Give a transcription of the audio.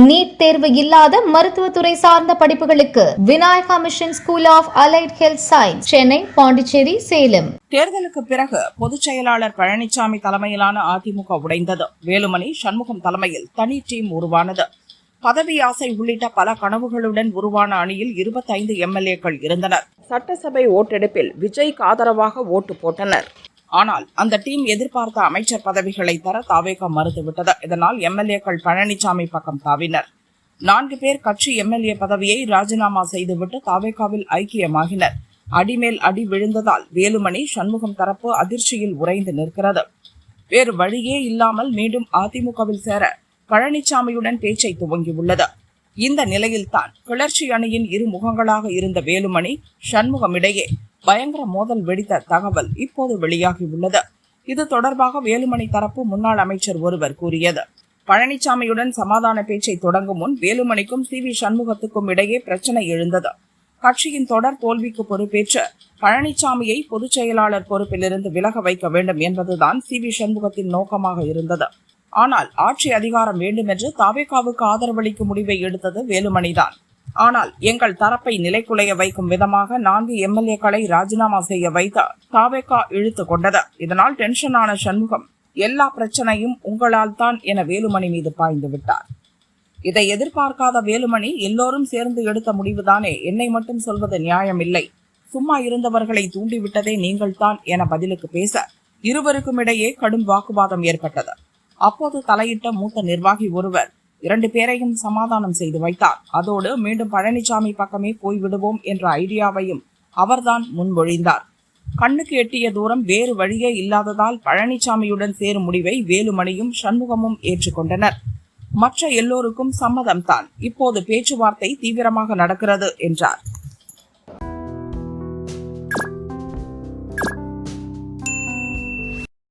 NEET தேர்வு இல்லாத மருத்துவத்துறை சார்ந்த படிப்புகளுக்கு Vinayaka mission school of allied health science, Chennai, Pondicherry, Salem. தேர்தலுக்கு பிறகு பொதுச் செயலாளர் பழனிசாமி தலைமையிலான அதிமுக உடைந்தது. வேலுமணி, சண்முகம் தலைமையில் தனி டீம் உருவானது. பதவி ஆசை உள்ளிட்ட பல கனவுகளுடன் உருவான அணியில் 25 எம்எல்ஏக்கள் இருந்தனர். சட்டசபை ஓட்டெடுப்பில் விஜய்க்கு ஆதரவாக ஓட்டு போட்டனர். ஆனால் அந்த டீம் எதிர்பார்த்த அமைச்சர் பதவிகளை தர தாவேகா மறுத்துவிட்டது. இதனால் எம்எல்ஏக்கள் பழனிசாமி பக்கம் தாவினர். 4 பேர் கட்சி எம்எல்ஏ பதவியை ராஜினாமா செய்துவிட்டு தாவேகாவில் ஐக்கியமாகினர். அடிமேல் அடி விழுந்ததால் வேலுமணி, சண்முகம் தரப்பு அதிர்ச்சியில் உறைந்து நிற்கிறது. வேறு வழியே இல்லாமல் மீண்டும் அதிமுகவில் சேர பழனிசாமியுடன் பேச்சை துவங்கியுள்ளது. இந்த நிலையில்தான் கிளர்ச்சி அணியின் இரு முகங்களாக இருந்த வேலுமணி, சண்முகம் இடையே பயங்கர மோதல் வெடித்த தகவல் இப்போது வெளியாகியுள்ளது. இது தொடர்பாக வேலுமணி தரப்பு முன்னாள் அமைச்சர் ஒருவர் கூறியது: பழனிசாமியுடன் சமாதான பேச்சை தொடங்கும் முன் வேலுமணிக்கும் சி.வி. சண்முகத்துக்கும் இடையே பிரச்சனை எழுந்தது. கட்சியின் தொடர் தோல்விக்கு பொறுப்பேற்று பழனிசாமியை பொதுச் செயலாளர் பொறுப்பிலிருந்து விலக வைக்க வேண்டும் என்பதுதான் சி.வி. சண்முகத்தின் நோக்கமாக இருந்தது. ஆனால் ஆட்சி அதிகாரம் வேண்டும் என்று தாவேகாவுக்கு ஆதரவளிக்கும் முடிவை எடுத்தது வேலுமணிதான். ஆனால் எங்கள் தரப்பை நிலைக்குலைய வைக்கும் விதமாக 4 எம்எல்ஏக்களை ராஜினாமா செய்ய வைத்த தாவேகா இழுத்து கொண்டது. இதனால் டென்ஷனான சண்முகம், எல்லா பிரச்சனையும் உங்களால் தான் என வேலுமணி மீது பாய்ந்து விட்டார். இதை எதிர்பார்க்காத வேலுமணி, எல்லோரும் சேர்ந்து எடுத்த முடிவுதானே, என்னை மட்டும் சொல்வது நியாயமில்லை, சும்மா இருந்தவர்களை தூண்டிவிட்டதே நீங்கள் தான் என பதிலுக்கு பேச இருவருக்கும் இடையே கடும் வாக்குவாதம் ஏற்பட்டது. அப்போது தலையிட்ட மூத்த நிர்வாகி ஒருவர் 2 பேரையும் சமாதானம் செய்து வைத்தார். அதோடு மீண்டும் பழனிசாமி பக்கமே போய்விடுவோம் என்ற ஐடியாவையும் அவர்தான் முன்மொழிந்தார். கண்ணுக்கு எட்டிய தூரம் வேறு வழியே இல்லாததால் பழனிசாமியுடன் சேரும் முடிவை வேலுமணியும் சண்முகமும் ஏற்றுக்கொண்டனர். மற்ற எல்லோருக்கும் சம்மதம்தான். இப்போது பேச்சுவார்த்தை தீவிரமாக நடக்கிறது என்றார்.